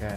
Ok.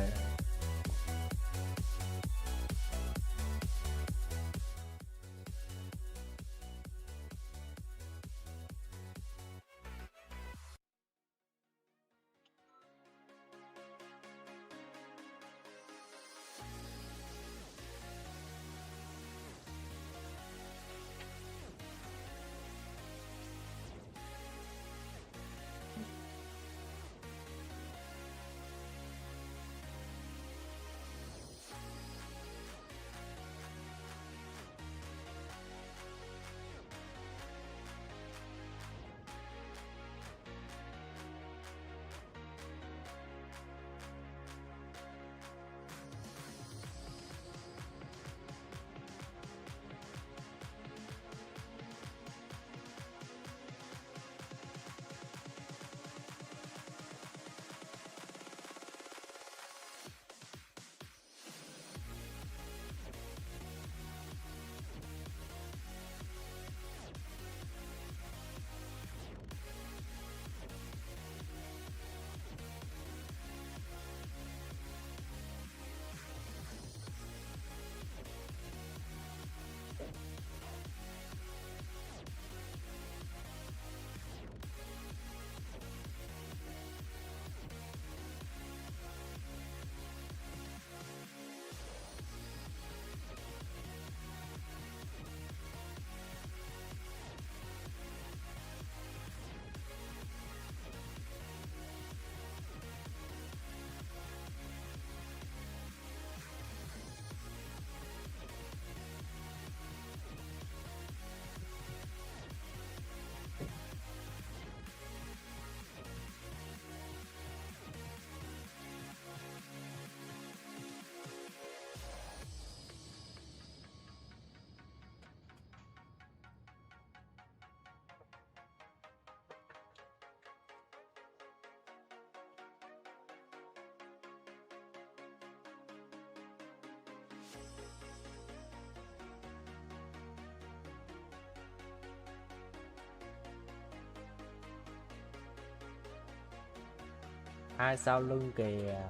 Hai sau lưng kìa,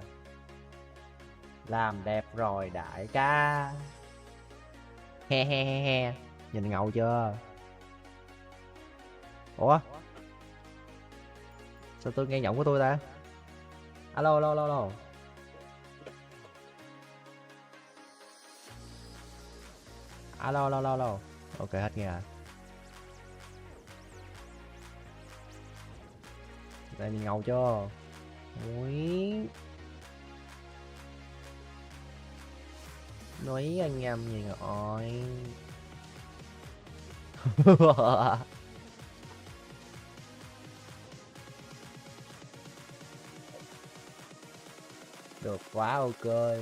làm đẹp rồi đại ca. He he he he, nhìn ngầu chưa? Ủa sao tôi nghe giọng của tôi ta? Alo alo alo alo. Alo alo alo alo. Ok hết nghe rồi. Đây nhìn ngầu chưa? Ui, nói anh em gì rồi. Được quá, ok.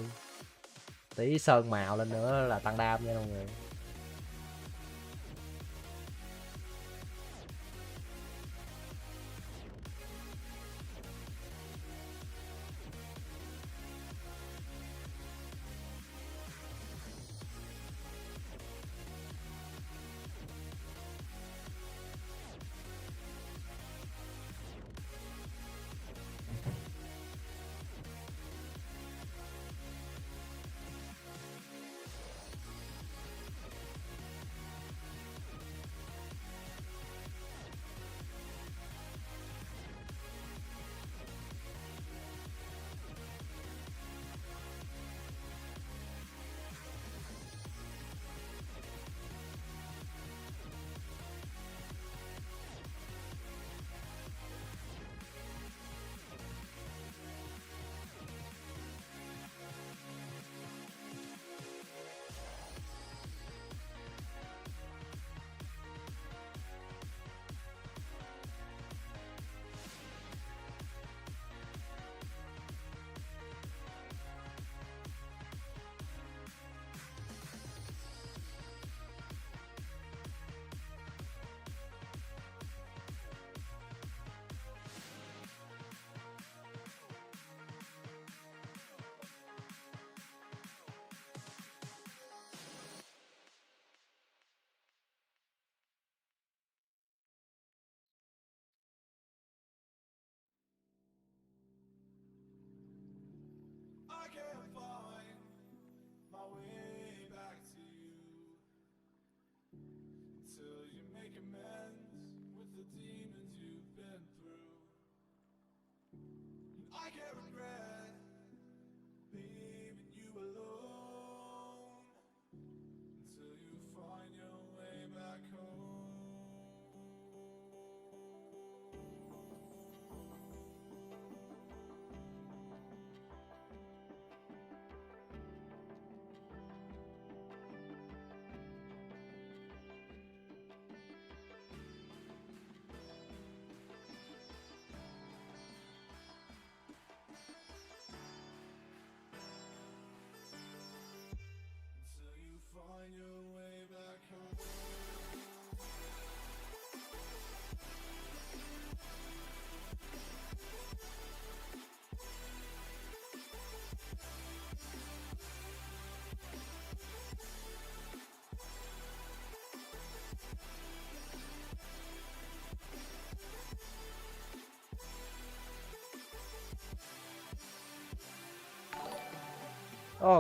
Tí sơn màu lên nữa là tăng đam nha mọi người.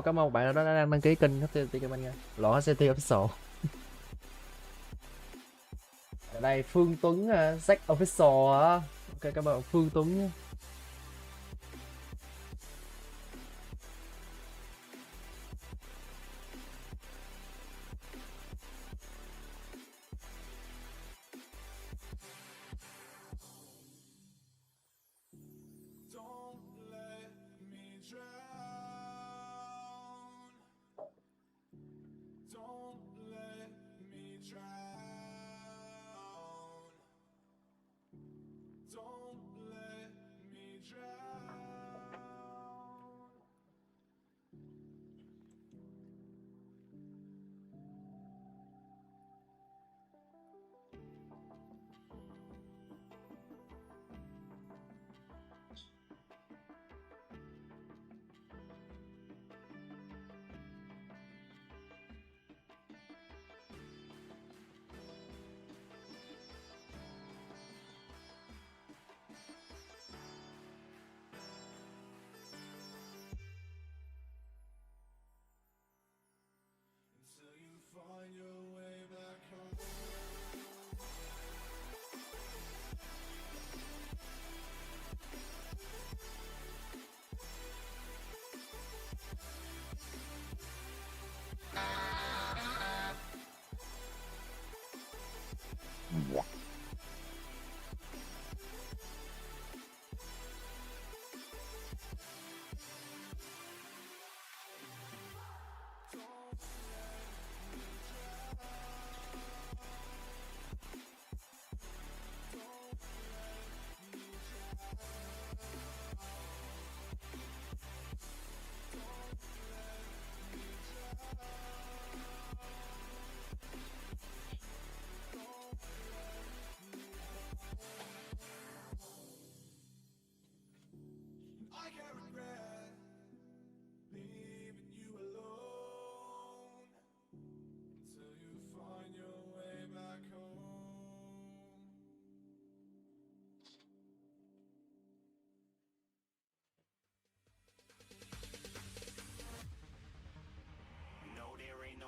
Cảm ơn bạn đã đăng ký kênh Haceoyti cho mình nha. Lọ Haceoyti official. Ở đây Phương Tuấn Zack official á. Ok, cảm ơn Phương Tuấn nhé.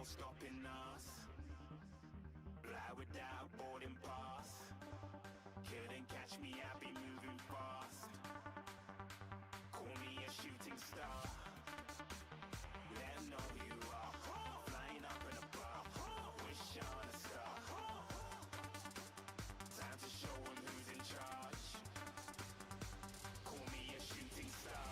Stopping us, fly without boarding pass. Couldn't catch me, I be moving fast. Call me a shooting star. Let 'em know who you are. Flying up in a bar, wish on a star. Time to show 'em who's in charge. Call me a shooting star.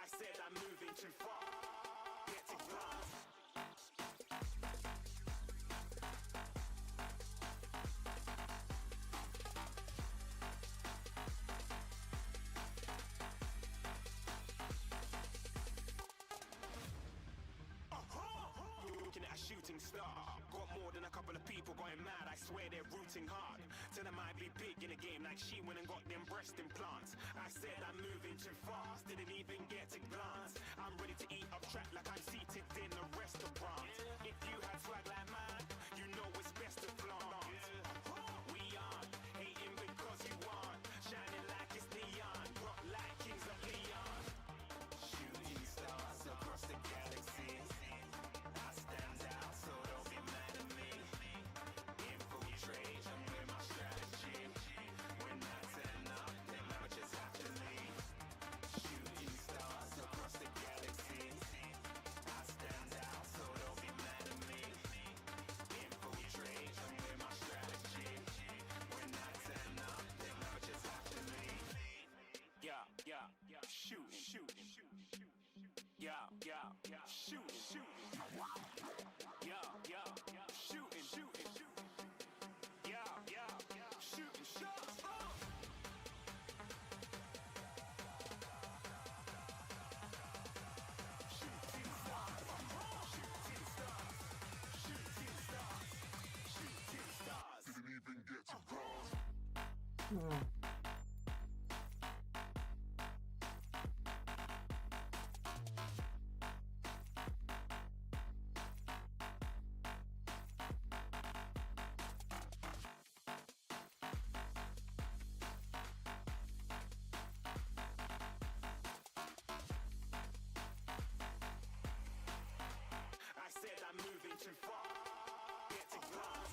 I said I'm moving too far. Getting lost. they're rooting hard. Tell them I'd be big in the game like she went and got them breast implants. I said I'm moving too fast, didn't even get a glance. I'm ready to eat up track like I'm seated in a restaurant. If you had swag like mine, you know it's best to flaunt. We aren't hating because you aren't shining like it's neon, rock like kings of Leon. Shooting stars across the galaxy. I stand out, so don't be mad at me. Infiltrate, I'm with my strategy. When I turn up, then I just have to leave. Shooting stars across the galaxy. I stand out, so don't be mad at me. Infiltrate, I'm with my strategy. When I turn up, then I just have to leave. Yeah, shooting. Yeah, shooting. Yeah, shooting. Yeah, shooting shots. Shooting stars. Didn't even get to cross. I said I'm moving too far. Get to glass.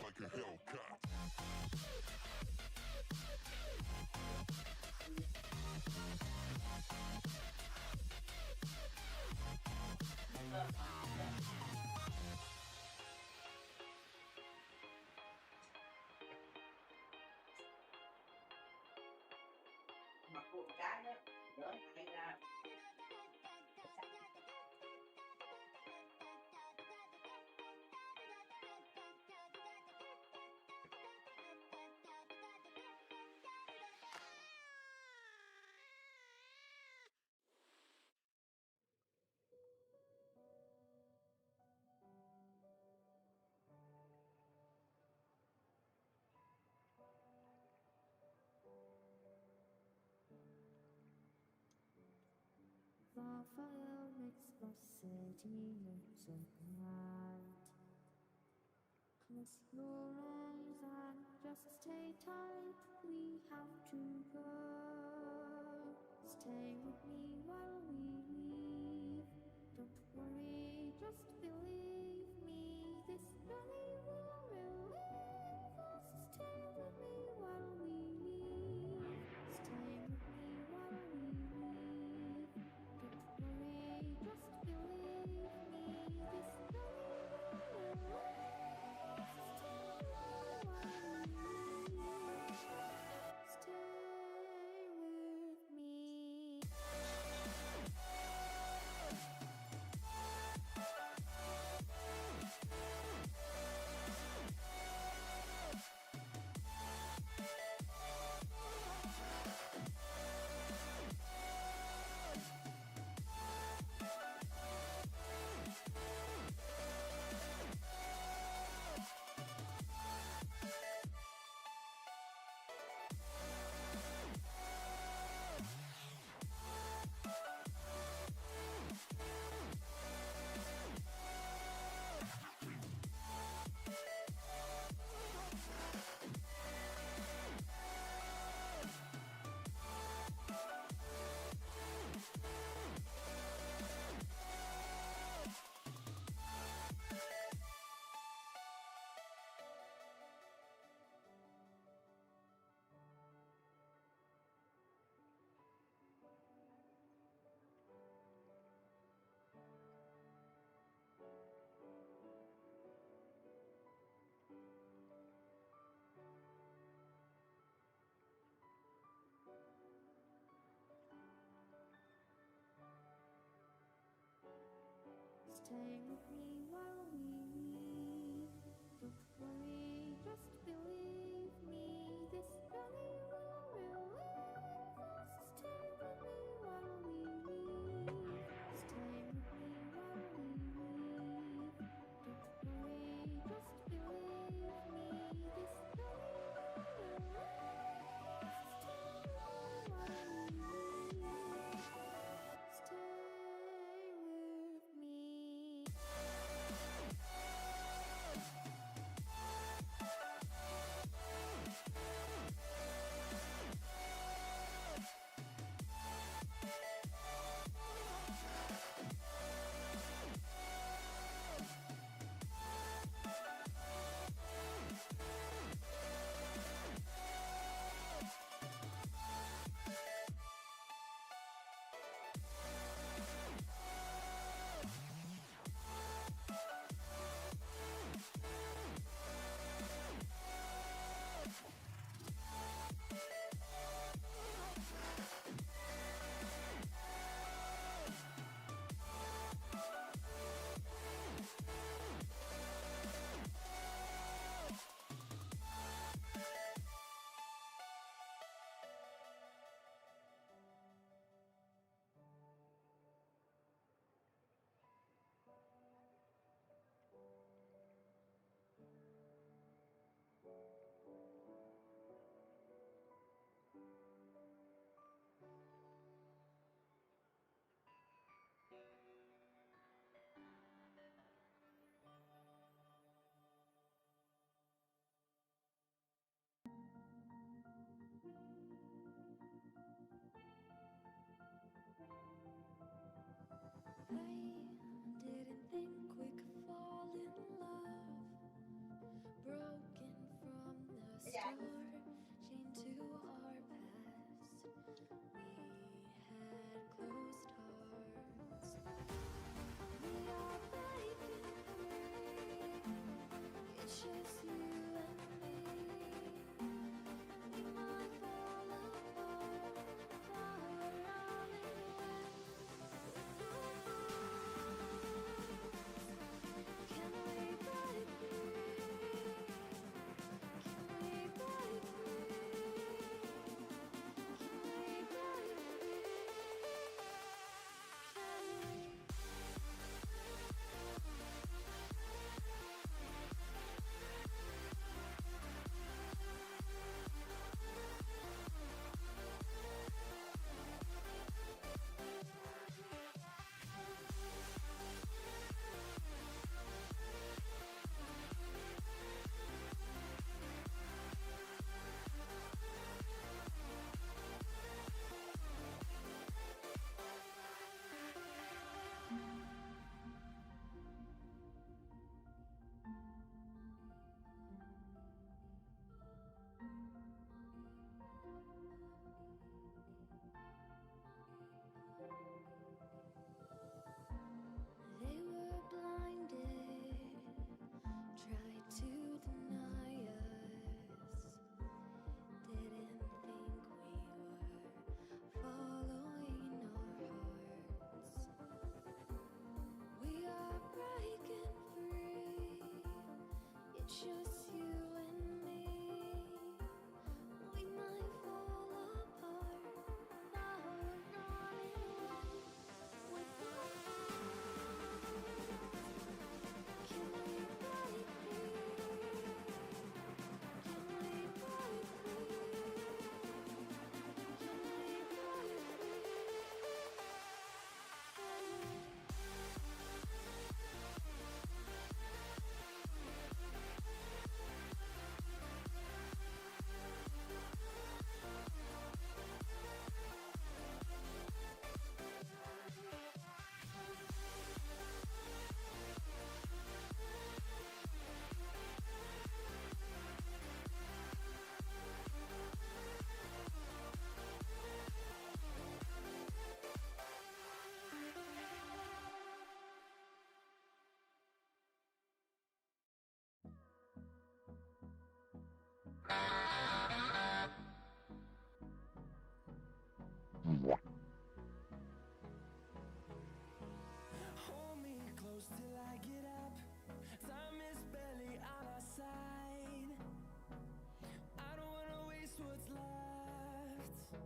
like a Hellcat. Mặc một cái đó đỡ hay ra. Và fire makes the city look so bright. Close your eyes and just stay tight. We have to go. Stay with me while we leave. Don't worry, just believe me. This journey will relieve us. Stay with me while we leave. Stay with me while we leave. Don't worry, just believe me. This journey will relieve us. Stay with me while we leave. Stay with me. Stay with me while we leave. Don't worry, just believe me. This journey will relieve us. Stay with me while we leave. Stay with me while we leave. Don't worry, just believe me. This journey will relieve us. Stay with me while we leave. Stay with me. didn't think we could fall in love. Broken from the start, chained to our past. We had closed hearts. We are breaking free. It's just you and me. We might fall apart, but we're running away. Can we break free? Can we break free? Can we break free? Can we? They were blinded, tried to deny us. Didn't think we were following our hearts. We are breaking free. It's just you and me. We might fall apart, but we're running away. With can we break free? Can we break free? Can we break Hold me close till I get up. Time is barely on our side. I don't wanna waste what's left.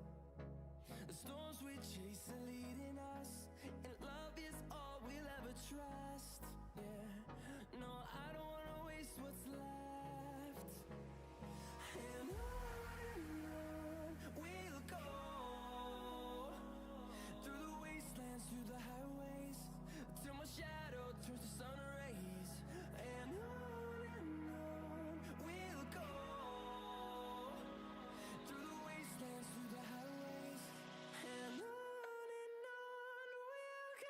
The storms we chase are leading us, and love is all we'll ever trust. Yeah, no, I don't wanna waste what's left. And on we'll go, through the wastelands, through the highways, till my shadow turns to sun rays. And on we'll go, through the wastelands, through the highways. And on we'll go.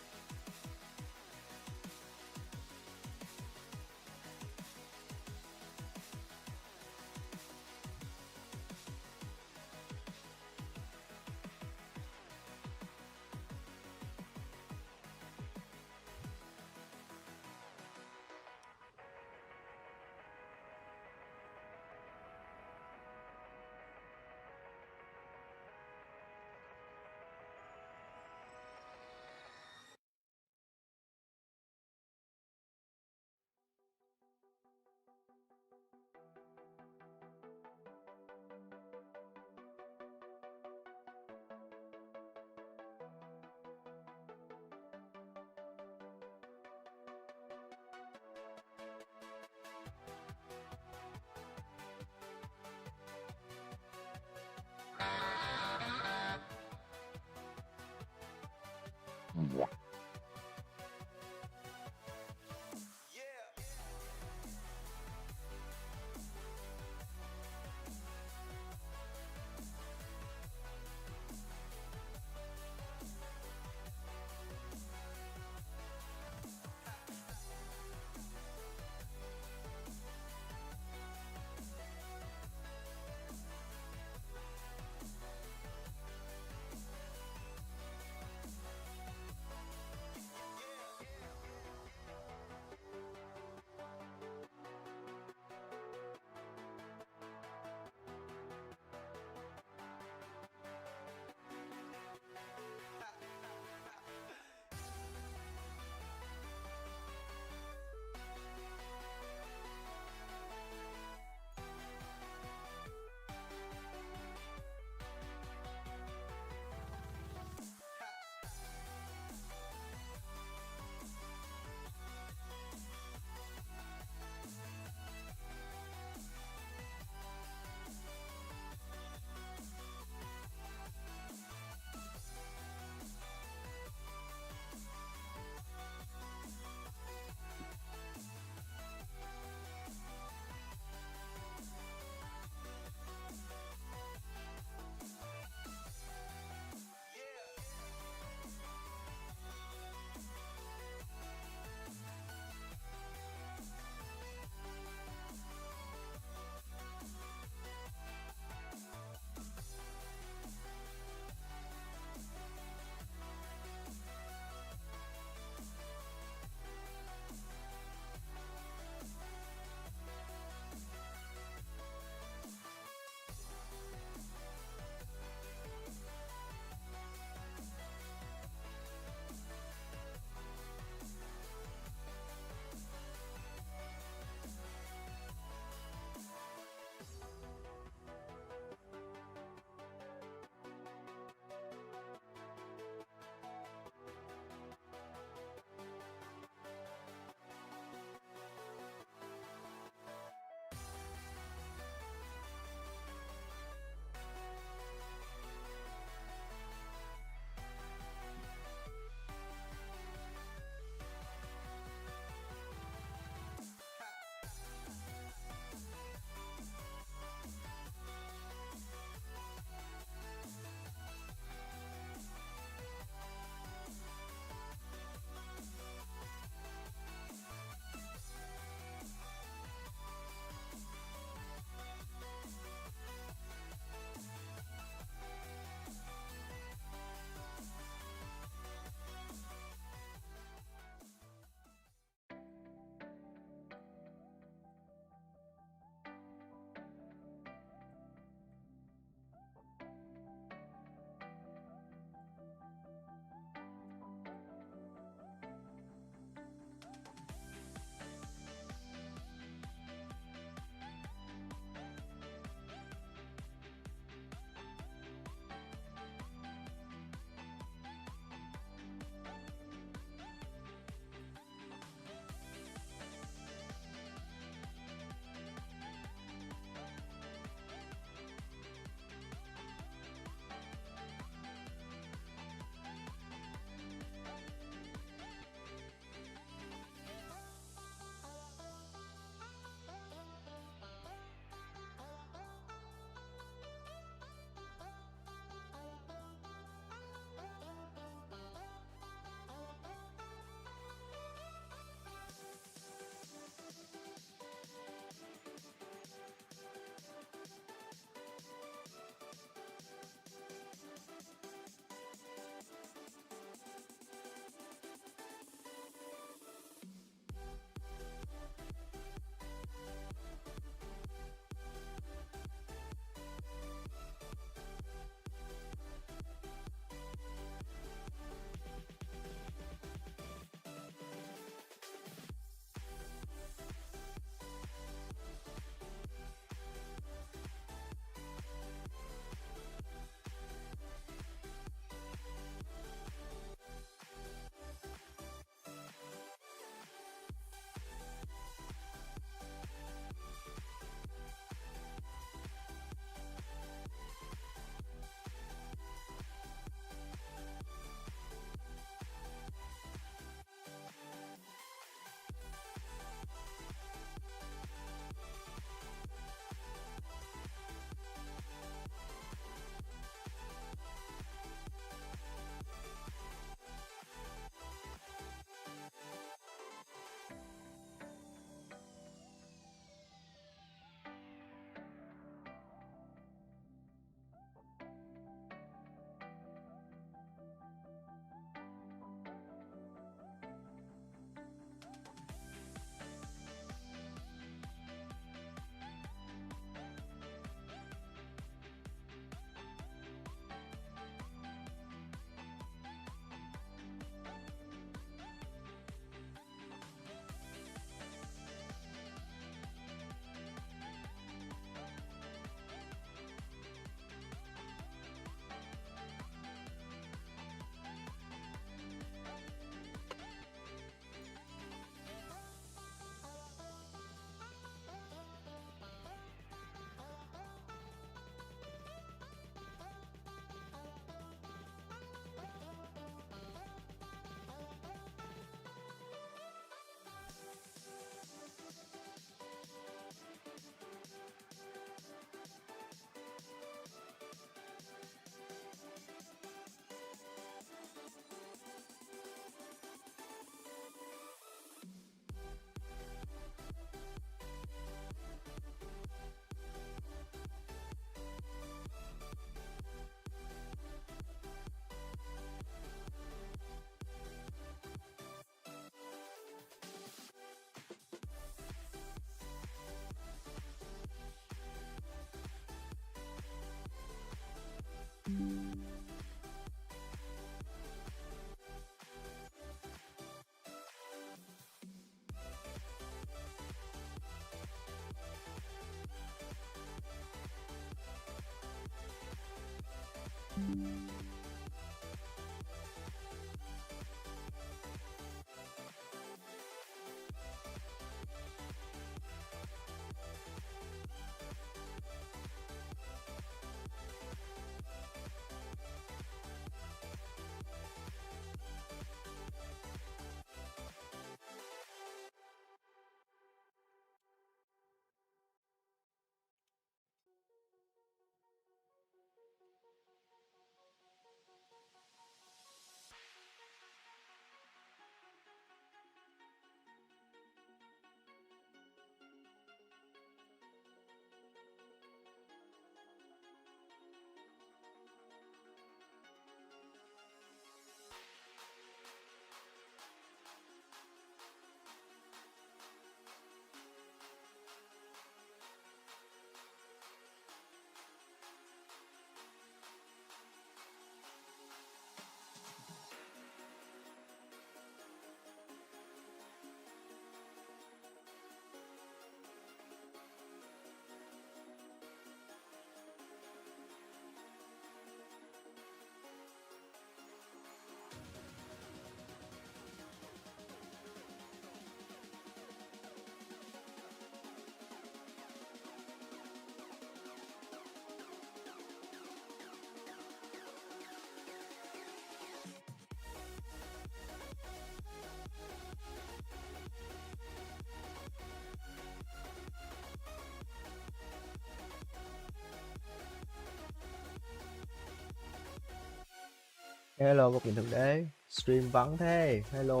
Hello câu chuyện thực đế. Stream vắng thế. Hello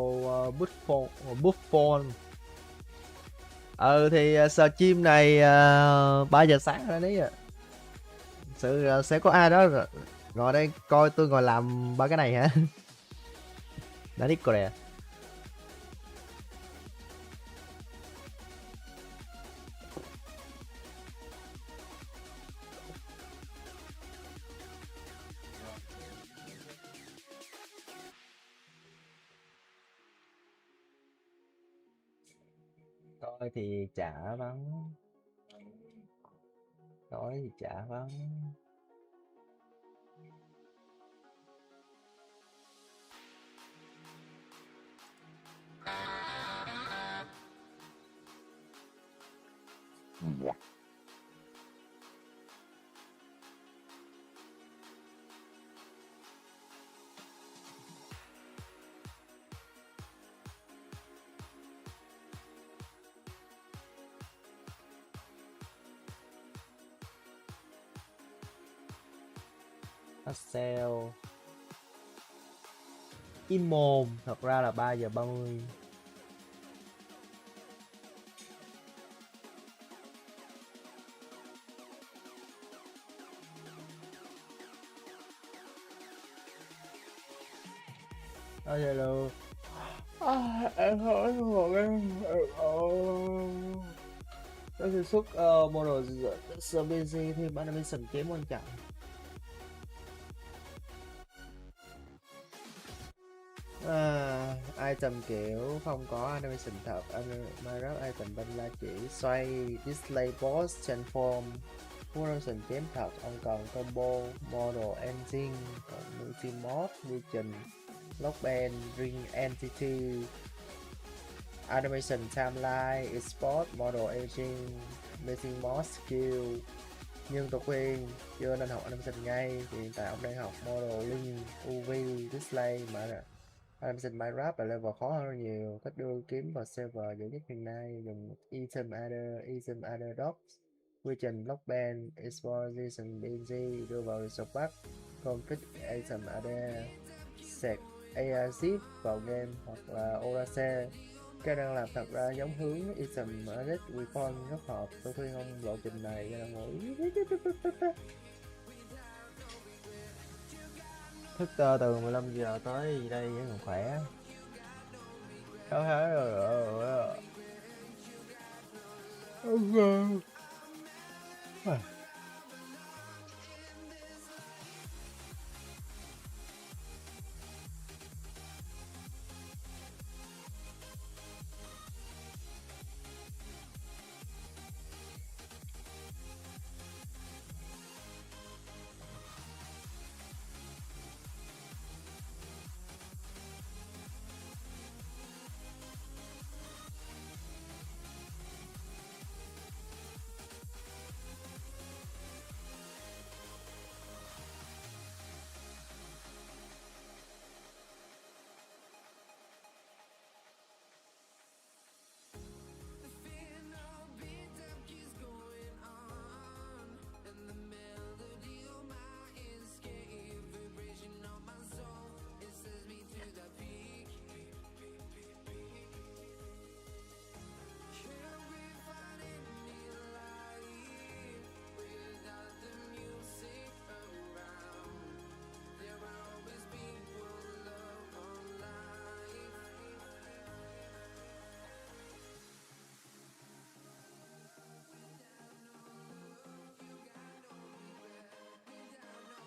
Buffon. Thì stream này 3 giờ sáng rồi đấy ạ. Sự sẽ có ai đó ngồi đây coi tôi ngồi làm ba cái này hả? Đã nick rồi. Coi thì chả vắng. Coi thì chả vắng. Haceo. Im mồm, thật ra là 3 giờ 30. Hello. Em hỏi một em. Nó sẽ xuất model service thêm animation kém quan trọng. Item kiểu không có animation thật. Minecraft item bên là chỉ xoay display boss transform. Animation kém thật. Ông cần combo model engine, còn multi mod, region, lockband, ring entity, animation timeline, export model aging, missing mod skill. Nhưng tôi khuyên chưa nên học animation ngay, thì hiện tại ông đang học model link, UV, display mà animation Minecraft là level khó hơn rất nhiều. Cách đưa kiếm vào server dễ nhất hiện nay dùng item adder docs, region lockband, exposition bng đưa vào resource pack, config item adder, set ARZIP vào game hoặc là Oracle. Cái đang làm thật ra giống hướng item edit weapon rất hợp. Tôi khuyên ông lộ trình này cho đang ngủ. Thức từ 15 giờ tới đây vẫn còn khỏe.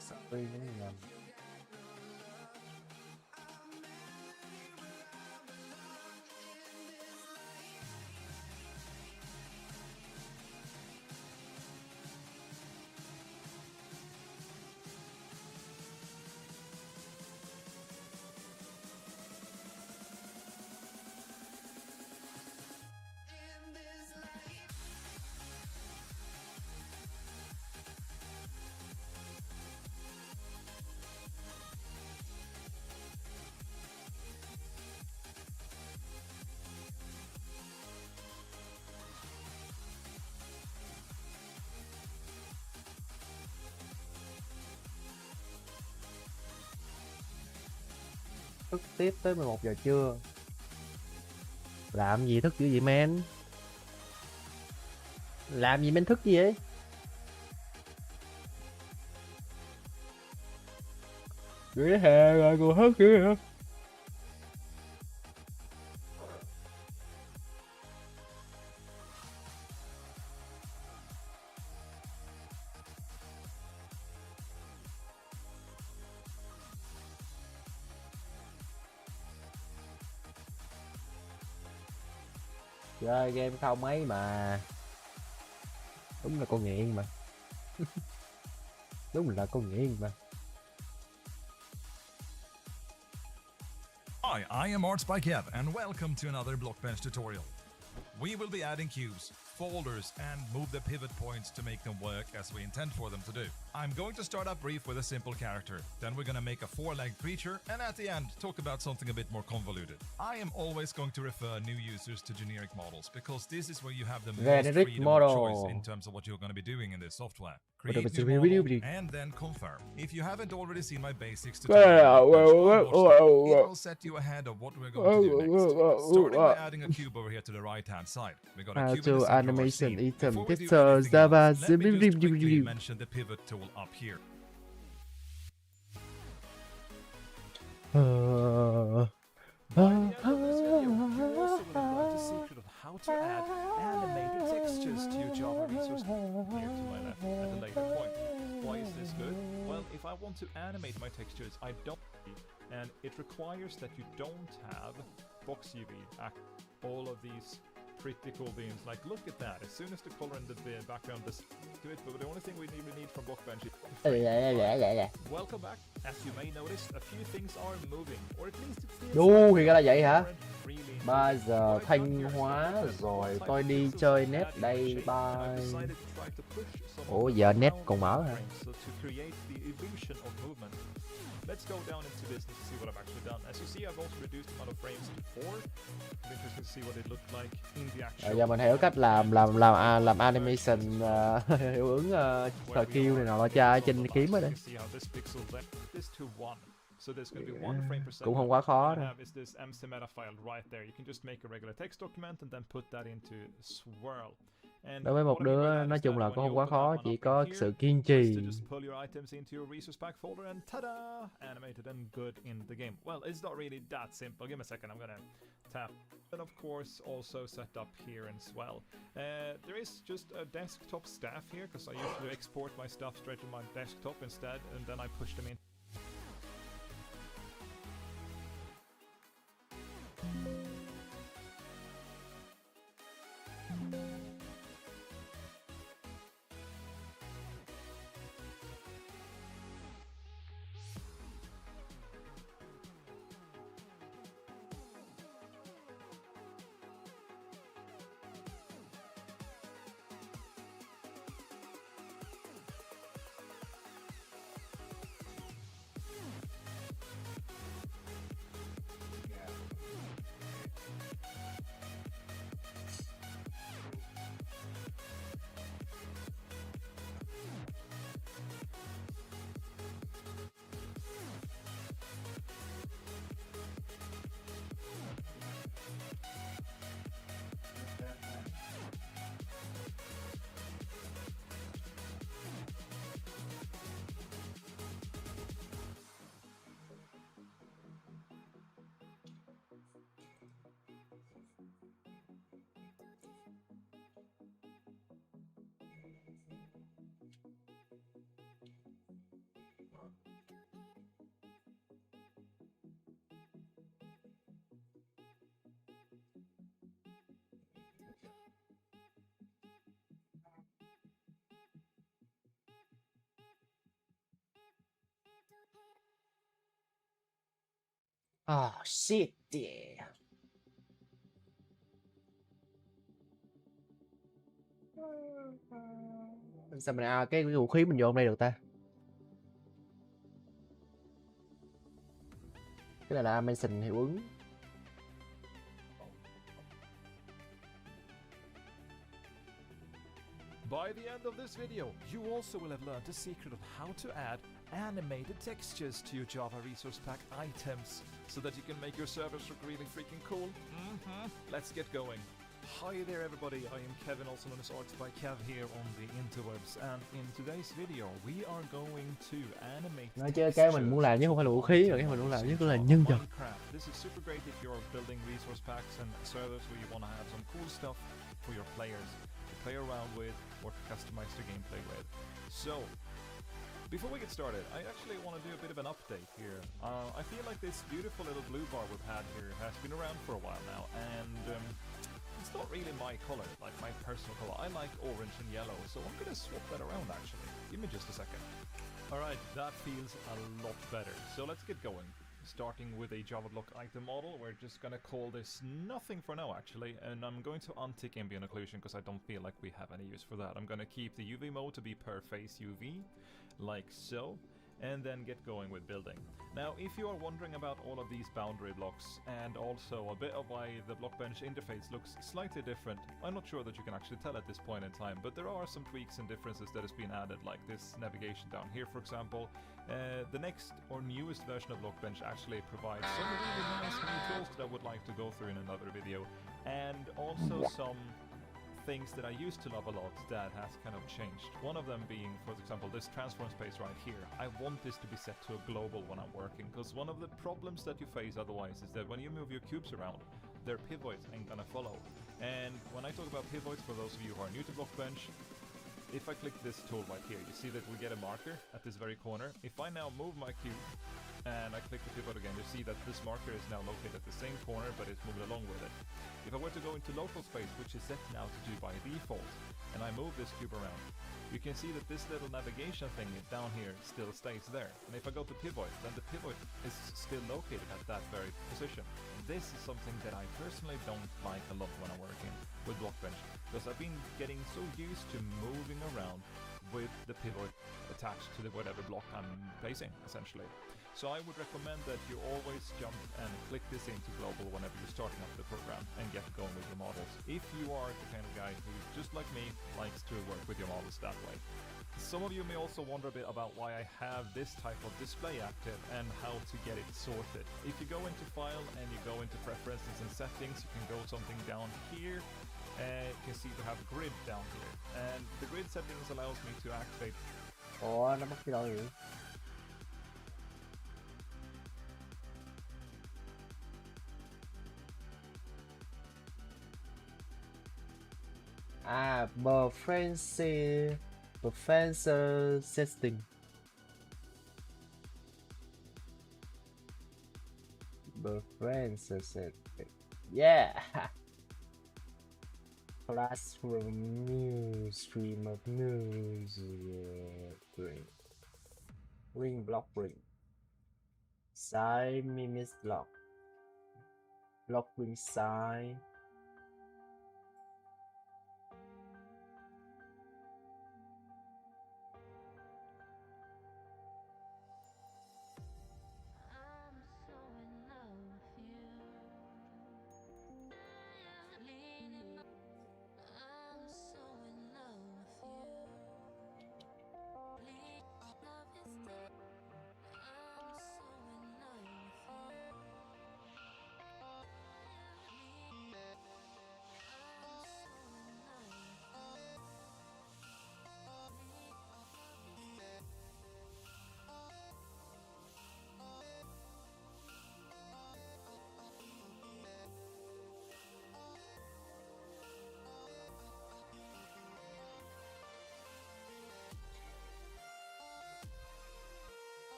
Sorry, nhầm. Thức tiếp tới 11 giờ trưa. Làm gì thức dữ vậy men? Làm gì men thức gì vậy? Nghỉ hè rồi còn thức dữ hả? Chơi game không ấy mà. Đúng là con nghiện mà. Đúng là con nghiện mà. Hi, I am Arts by Kev, and welcome to another Blockbench tutorial. We will be adding cubes, folders, and move the pivot points to make them work as we intend for them to do. I'm going to start up brief with a simple character, then we're gonna make a four-legged creature, and at the end, talk about something a bit more convoluted. I am always going to refer new users to generic models, because this is where you have the most Generic freedom model. of choice in terms of what you're going to be doing in this software. Create new model, and then confirm. If you haven't already seen my basics tutorial, it will set you ahead of what we're going to do next. Starting by adding a cube over here to the right-hand side. We got a How cube in to the center of our animation scene. item Before we do texture anything Java else, let me just quickly mention the pivot tool up here. By the end of this video, you also will have learned the secret of how to add animated textures to your Java resource here to my left at a later point. Why is this good? Well, if I want to animate my textures, I don't, and it requires that you don't have box UV, all of these pretty cool beams. Like, look at that. As soon as the color and the background is to it, but the only thing we need from Blockbench is welcome back. As you may notice, a few things are moving, or at least it feels Đu thì ra là vậy hả? really 3 giờ Thanh Hóa rồi tôi đi chơi net đây bye. Ủa giờ net còn mở hả? So to create the illusion of movement, let's go down into business to see what I've actually done. As you see, I've also reduced the amount of frames to 4. I'm interested to see what it looked like in the actual. Giờ mình hiểu cách làm animation hiệu ứng thời kill này nọ cho trên kiếm rồi đấy. So there's going to be 1 frame per second. Cũng không quá khó đâu. Is this MC meta file right there? You can just make a regular text document and then put that into swirl. Đối với một đứa nói chung là cũng không quá khó, chỉ có sự kiên trì. Just pull your items into your resource pack folder and ta-da! Animated and good in the game. Well, it's not really that simple. Give me a second, I'm gonna tap. And of course, also set up here as well. There is just a desktop staff here, because I usually export my stuff straight to my desktop instead, and then I push them in. Oh shit yeah. Sao mình cái vũ khí mình vô đây được ta? Cái này là animation hiệu ứng. By the end of this video, you also will have learned the secret of how to add animated textures to your Java resource pack items so that you can make your servers look really freaking cool. Let's get going. Hi there everybody, I am Kevin, also known as Arts by Kev here on the interwebs, and in today's video we are going to animate Nói chứ cái mình muốn làm chứ không phải là vũ khí, mà cái mình muốn làm nhất là nhân vật. This is super great if you're building resource packs and servers where you want to have some cool stuff for your players to play around with or to customize the gameplay with. So, before we get started, I actually want to do a bit of an update here. I feel like this beautiful little blue bar we've had here has been around for a while now, and it's not really my color, like my personal color. I like orange and yellow, so I'm gonna swap that around actually. Give me just a second. Alright, that feels a lot better. So let's get going. Starting with a Java block item model, we're just gonna call this nothing for now actually, and I'm going to untick ambient occlusion because I don't feel like we have any use for that. I'm gonna keep the UV mode to be per face UV, like so, and then get going with building. Now, if you are wondering about all of these boundary blocks and also a bit of why the blockbench interface looks slightly different, I'm not sure that you can actually tell at this point in time, but there are some tweaks and differences that has been added, like this navigation down here, for example. The next or newest version of blockbench actually provides some really nice new tools that I would like to go through in another video, and also some things that I used to love a lot that has kind of changed. One of them being, for example, this transform space right here. I want this to be set to a global when I'm working, because one of the problems that you face otherwise is that when you move your cubes around, their pivots ain't gonna follow. And when I talk about pivots, for those of you who are new to blockbench, if I click this tool right here, you see that we get a marker at this very corner. If I now move my cube and I click the pivot again, you see that this marker is now located at the same corner, but it's moved along with it. If I were to go into local space, which is set now to do by default, and I move this cube around, you can see that this little navigation thing down here still stays there. And if I go to pivot, then the pivot is still located at that very position. And this is something that I personally don't like a lot when I'm working with blockbench, because I've been getting so used to moving around with the pivot attached to the whatever block I'm placing, essentially. So I would recommend that you always jump and click this into global whenever you're starting up the program and get going with your models, if you are the kind of guy who, just like me, likes to work with your models that way. Some of you may also wonder a bit about why I have this type of display active and how to get it sorted. If you go into File and you go into Preferences and Settings, you can go something down here. You can see we have grid down here, and the grid settings allows me to activate. Ủa, nó mất cái đâu vậy? À, preference setting. Preference setting. Yeah. Classroom news, stream of news, ring block ring, side mimics block ring side.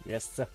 Yes, sir.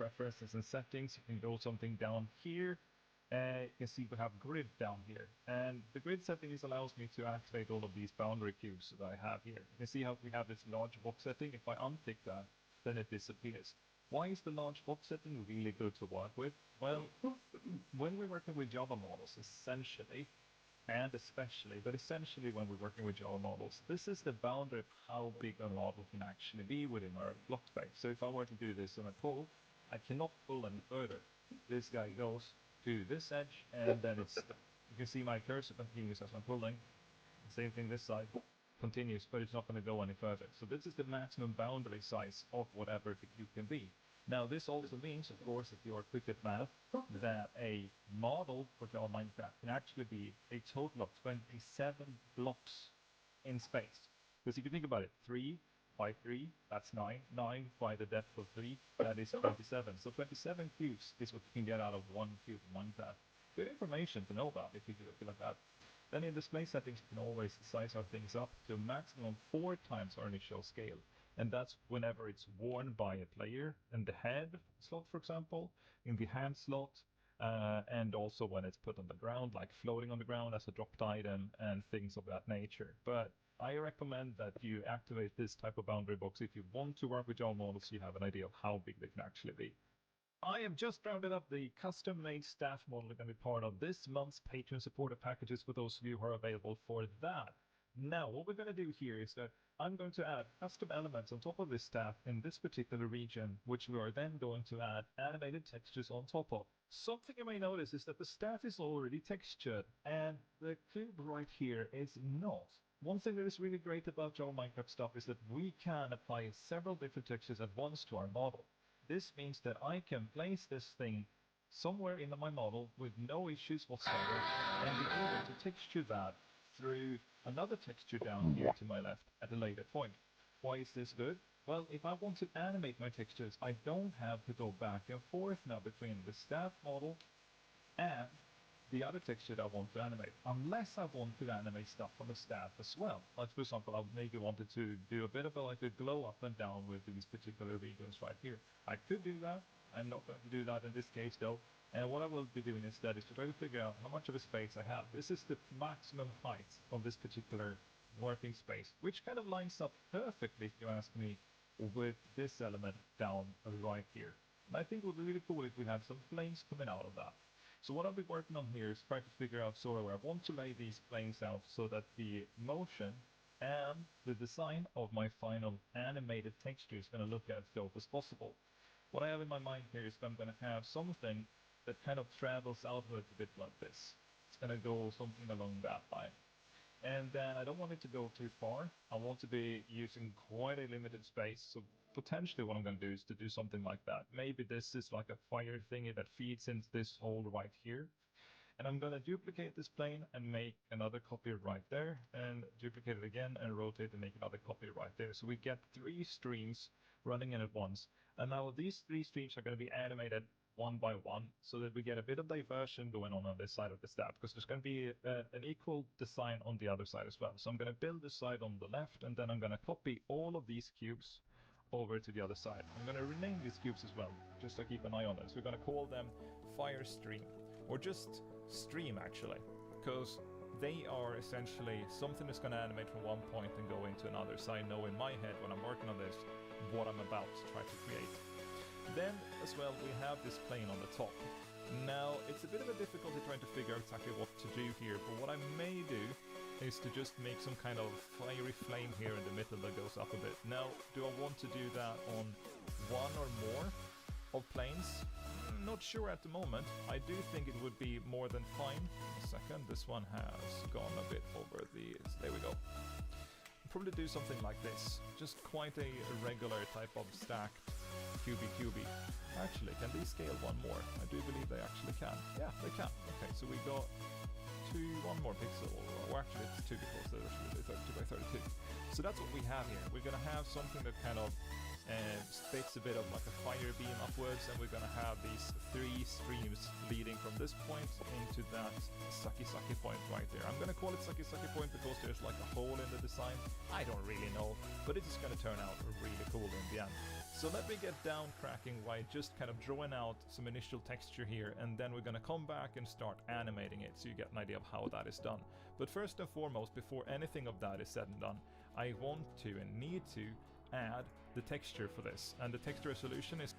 preferences and settings, you can go something down here. You can see we have grid down here, and the grid settings allows me to activate all of these boundary cubes that I have here. You can see how we have this large box setting. If I untick that, then it disappears. Why is the large box setting really good to work with? Well, when we're working with Java models, essentially, and especially, but essentially when we're working with Java models, this is the boundary of how big a model can actually be within our block space. So if I were to do this on a pull, I cannot pull any further. This guy goes to this edge, and then you can see my cursor continues as I'm pulling. Same thing this side, continues, but it's not going to go any further. So this is the maximum boundary size of whatever the cube can be. Now this also means, of course, if you are quick at math, that a model for Java Minecraft can actually be a total of 27 blocks in space. Because if you think about it, 3 by 3, that's 9. 9 by the depth of 3, that is 27. So 27 cubes is what you can get out of one cube in Minecraft. Good information to know about if you do it like that. Then in display settings, you can always size our things up to a maximum 4 times our initial scale. And that's whenever it's worn by a player in the head slot, for example, in the hand slot, and also when it's put on the ground, like floating on the ground as a dropped item and things of that nature. But I recommend that you activate this type of boundary box if you want to work with Java models, so you have an idea of how big they can actually be. I have just rounded up the custom-made staff model that can be part of this month's Patreon supporter packages for those of you who are available for that. Now, what we're going to do here is that I'm going to add custom elements on top of this staff in this particular region, which we are then going to add animated textures on top of. Something you may notice is that the staff is already textured, and the cube right here is not. One thing that is really great about Java Minecraft stuff is that we can apply several different textures at once to our model. This means that I can place this thing somewhere in my model with no issues whatsoever, and be able to texture that through another texture down here to my left at a later point. Why is this good? Well, if I want to animate my textures, I don't have to go back and forth now between the staff model and the other texture that I want to animate, unless I want to animate stuff on the staff as well. Like for example, I maybe wanted to do a bit of a glow up and down with these particular regions right here. I could do that. I'm not going to do that in this case though. And what I will be doing instead is to try to figure out how much of a space I have. This is the maximum height of this particular working space, which kind of lines up perfectly, if you ask me, with this element down right here. And I think it would be really cool if we had some planes coming out of that. So what I'll be working on here is trying to figure out sort of where I want to lay these planes out so that the motion and the design of my final animated texture is going to look as dope as possible. What I have in my mind here is that I'm going to have something that kind of travels outwards a bit like this. It's going to go something along that line. And then I don't want it to go too far. I want to be using quite a limited space. So potentially what I'm going to do is to do something like that. Maybe this is like a fire thingy that feeds into this hole right here. And I'm going to duplicate this plane and make another copy right there, and duplicate it again and rotate and make another copy right there. So we get 3 streams running in at once. And now these 3 streams are going to be animated one by one, so that we get a bit of diversion going on this side of the staff, because there's going to be an equal design on the other side as well. So I'm going to build this side on the left, and then I'm going to copy all of these cubes over to the other side. I'm going to rename these cubes as well, just to keep an eye on them. So we're going to call them Fire Stream, or just Stream actually, because they are essentially something that's going to animate from one point and go into another. So I know in my head when I'm working on this what I'm about to try to create. Then as well we have this plane on the top. Now it's a bit of a difficulty trying to figure out exactly what to do here, but what I may do is to just make some kind of fiery flame here in the middle that goes up a bit. Now, do I want to do that on one or more of planes? Not sure at the moment. I do think it would be more than fine. A second, this one has gone a bit over the... There we go. Probably do something like this. Just quite a regular type of stacked QB. Actually, can these scale one more? I do believe they actually can. Yeah, they can. Okay, so we got one more pixel, or actually it's 2 because they're actually 32 by 32. So that's what we have here. We're going to have something that kind of spits a bit of like a fire beam upwards, and we're going to have these 3 streams leading from this point into that sucky point right there. I'm going to call it sucky point because there's like a hole in the design. I don't really know, but it is going to turn out really cool in the end. So let me get down cracking by just kind of drawing out some initial texture here, and then we're gonna come back and start animating it so you get an idea of how that is done. But first and foremost, before anything of that is said and done, I want to and need to add the texture for this, and the texture resolution is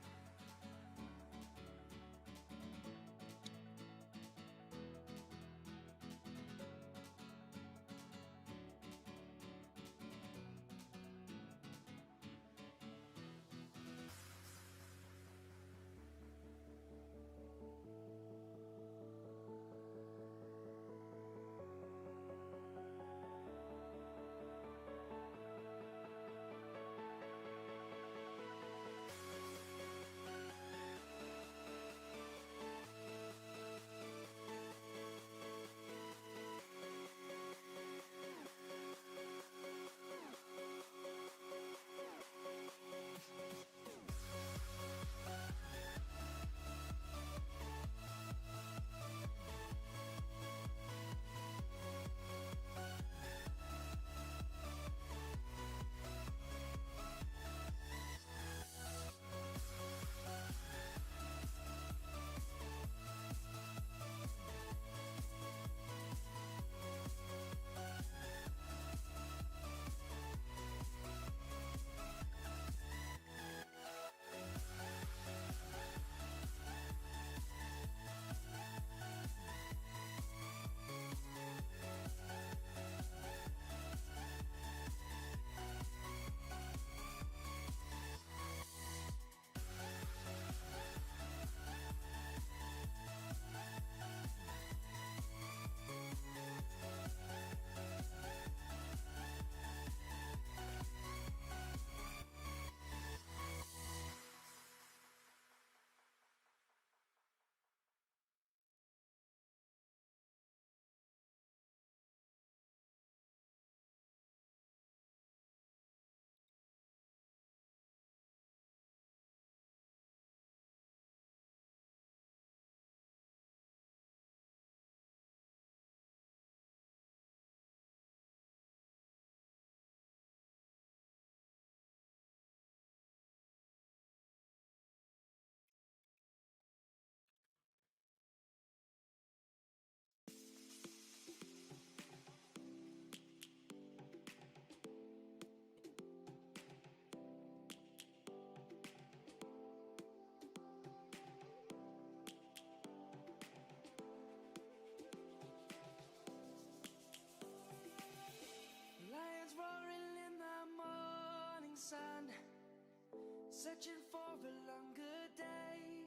searching for a longer day.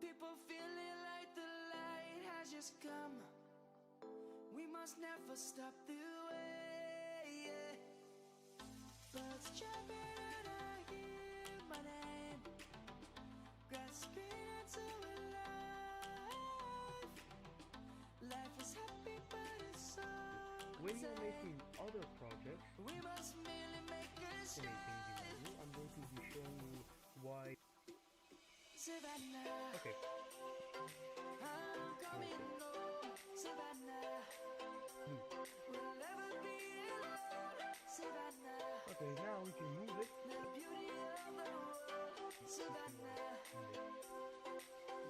People feeling like the light has just come. We must never stop the way. Yeah. Birds jumping and I hear my name, grasping into a life. Life is happy but it's so When you're sad. making other projects, We must merely make a anything start. you do, I'm going to be showing you why. Savannah, Okay, I'm coming home. Savannah, we'll never be alone. Savannah, okay, now we can move it. the beauty of the world. Savannah,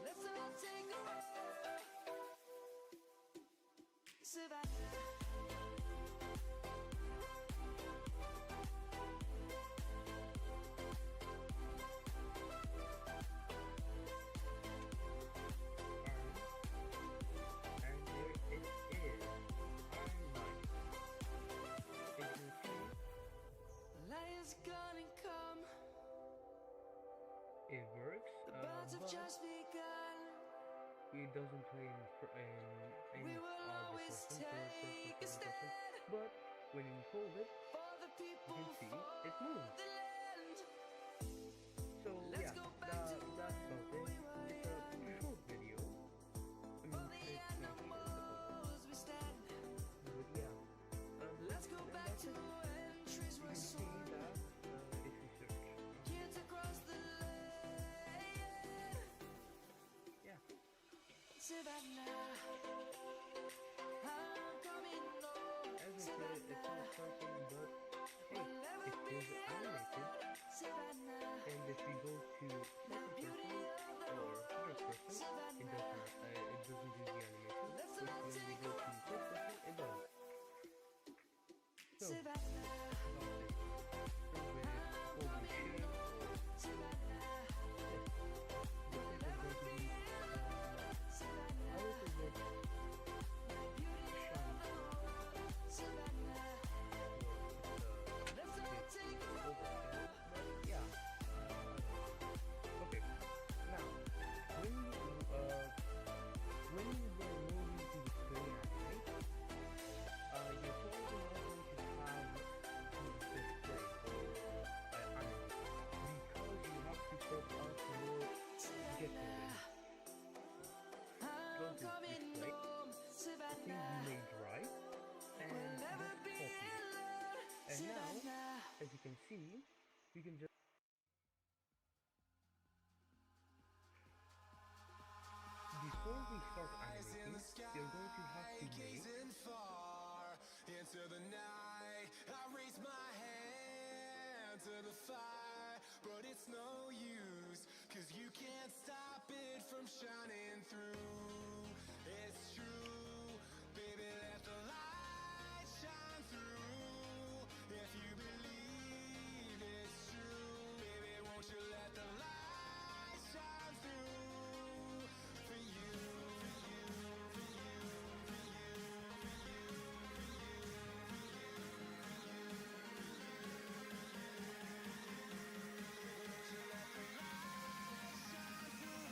let's all take a walk. Savannah. And there it is. I'm nice. Is it okay? Lion's gonna come. It works, The birds have but just begun. it doesn't play in We will always first person, take a third person, second person. stand But when you hold it, for the people, you can see for it moves. the land. So Let's yeah, go back to that's where about it. we were, It's a short video. I For mean, the it's not short, animals we stand. but yeah. Let's go And back that's to it. when trees You were can see soaring. that if you search. Kids across the land. Yeah. Savannah, I'm coming home. As I said, it's not Savannah, something, but hey, we'll never it be is animated. if we go to second person or third person, it doesn't do the animation. But when we go to first person, it does. So, now with OBJ and now, as you can see, we can just before we start animating, you're going to have to make into the night. I raise my hand to the fire, but it's no use, 'cause you can't stop it from shining through. It's true, baby, let the light shine through. If you believe it's true, baby, won't you let the light shine through for you, for you, for you, for you, for you, for you, for you, for you, won't you let the light shine through?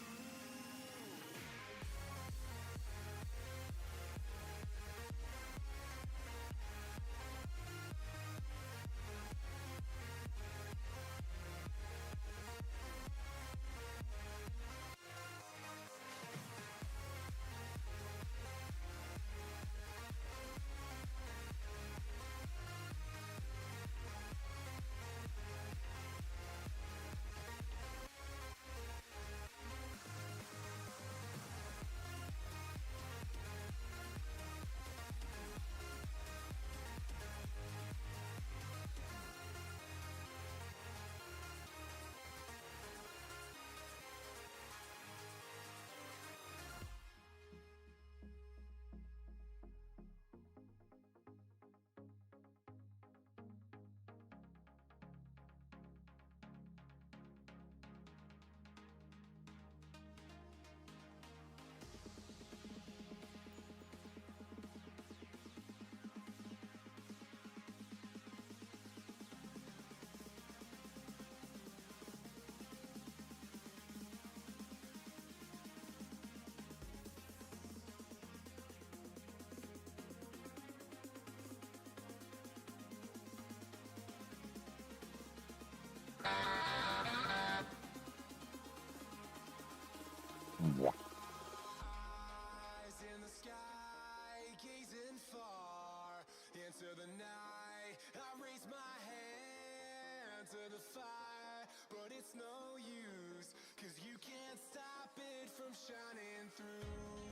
Eyes in the sky, gazing far into the night. I raise my hand to the fire, but it's no use, 'cause you can't stop it from shining through.